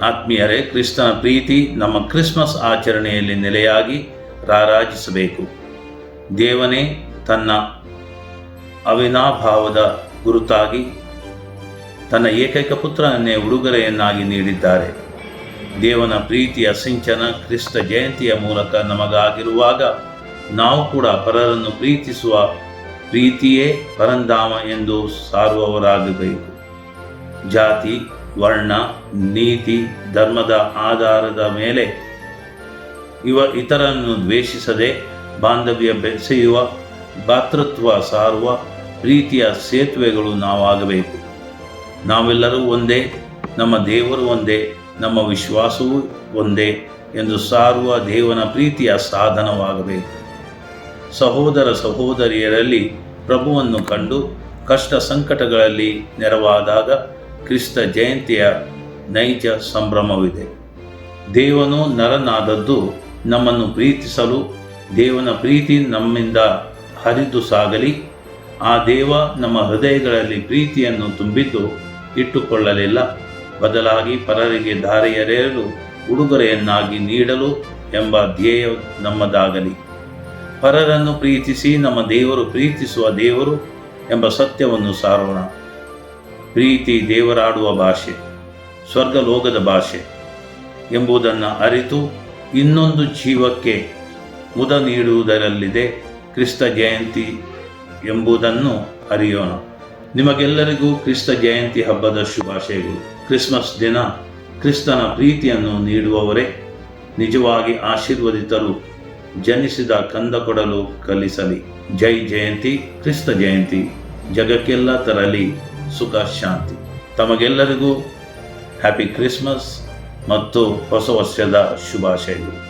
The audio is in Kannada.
ಆತ್ಮೀಯರೇ, ಕ್ರಿಸ್ತನ ಪ್ರೀತಿ ನಮ್ಮ ಕ್ರಿಸ್ಮಸ್ ಆಚರಣೆಯಲ್ಲಿ ನೆಲೆಯಾಗಿ ರಾರಾಜಿಸಬೇಕು. ದೇವನೇ ತನ್ನ ಅವಿನಾಭಾವದ ಗುರುತಾಗಿ ತನ್ನ ಏಕೈಕ ಪುತ್ರನನ್ನೇ ಉಡುಗೊರೆಯನ್ನಾಗಿ ನೀಡಿದ್ದಾರೆ. ದೇವನ ಪ್ರೀತಿಯ ಸಿಂಚನ ಕ್ರಿಸ್ತ ಜಯಂತಿಯ ಮೂಲಕ ನಮಗಾಗಿರುವಾಗ ನಾವು ಕೂಡ ಪರರನ್ನು ಪ್ರೀತಿಸುವ ಪ್ರೀತಿಯೇ ಪರಂಧಾಮ ಎಂದು ಸಾರುವವರಾಗಬೇಕು. ಜಾತಿ, ವರ್ಣ, ನೀತಿ, ಧರ್ಮದ ಆಧಾರದ ಮೇಲೆ ಇತರನ್ನು ದ್ವೇಷಿಸದೆ ಬಾಂಧವ್ಯ ಬೆಸೆಯುವ, ಭ್ರಾತೃತ್ವ ಸಾರುವ ಪ್ರೀತಿಯ ಸೇತುವೆಗಳು ನಾವಾಗಬೇಕು. ನಾವೆಲ್ಲರೂ ಒಂದೇ, ನಮ್ಮ ದೇವರು ಒಂದೇ, ನಮ್ಮ ವಿಶ್ವಾಸವೂ ಒಂದೇ ಎಂದು ಸಾರುವ ದೇವನ ಪ್ರೀತಿಯ ಸಾಧನವಾಗಬೇಕು. ಸಹೋದರ ಸಹೋದರಿಯರಲ್ಲಿ ಪ್ರಭುವನ್ನು ಕಂಡು ಕಷ್ಟ ಸಂಕಟಗಳಲ್ಲಿ ನೆರವಾದಾಗ ಕ್ರಿಸ್ತ ಜಯಂತಿಯ ನೈಜ ಸಂಭ್ರಮವಿದೆ. ದೇವನು ನರನಾದದ್ದು ನಮ್ಮನ್ನು ಪ್ರೀತಿಸಲು. ದೇವನ ಪ್ರೀತಿ ನಮ್ಮಿಂದ ಹರಿದು ಸಾಗಲಿ. ಆ ದೇವ ನಮ್ಮ ಹೃದಯಗಳಲ್ಲಿ ಪ್ರೀತಿಯನ್ನು ತುಂಬಿದ್ದು ಇಟ್ಟುಕೊಳ್ಳಲಿಲ್ಲ, ಬದಲಾಗಿ ಪರರಿಗೆ ದಾರಿಯೆರೆಯಲು ಉಡುಗೊರೆಯನ್ನಾಗಿ ನೀಡಲು ಎಂಬ ಧ್ಯೇಯ ನಮ್ಮದಾಗಲಿ. ಪರರನ್ನು ಪ್ರೀತಿಸಿ ನಮ್ಮ ದೇವರು ಪ್ರೀತಿಸುವ ದೇವರು ಎಂಬ ಸತ್ಯವನ್ನು ಸಾರೋಣ. ಪ್ರೀತಿ ದೇವರಾಡುವ ಭಾಷೆ, ಸ್ವರ್ಗಲೋಕದ ಭಾಷೆ ಎಂಬುದನ್ನು ಅರಿತು ಇನ್ನೊಂದು ಜೀವಕ್ಕೆ ಮುದ ನೀಡುವುದರಲ್ಲಿದೆ ಕ್ರಿಸ್ತ ಜಯಂತಿ ಎಂಬುದನ್ನು ಅರಿಯೋಣ. ನಿಮಗೆಲ್ಲರಿಗೂ ಕ್ರಿಸ್ತ ಜಯಂತಿ ಹಬ್ಬದ ಶುಭಾಶಯಗಳು. ಕ್ರಿಸ್ಮಸ್ ದಿನ ಕ್ರಿಸ್ತನ ಪ್ರೀತಿಯನ್ನು ನೀಡುವವರೇ ನಿಜವಾಗಿ ಆಶೀರ್ವದಿತರು ಜನಿಸಿದ ಕಂದ ಕೊಡಲು ಕಲಿಸಲಿ. ಜೈ ಜಯಂತಿ, ಕ್ರಿಸ್ತ ಜಯಂತಿ ಜಗಕ್ಕೆಲ್ಲ ತರಲಿ ಸುಖ ಶಾಂತಿ. ತಮಗೆಲ್ಲರಿಗೂ ಹ್ಯಾಪಿ ಕ್ರಿಸ್ಮಸ್ ಮತ್ತು ಹೊಸ ವರ್ಷದ ಶುಭಾಶಯಗಳು.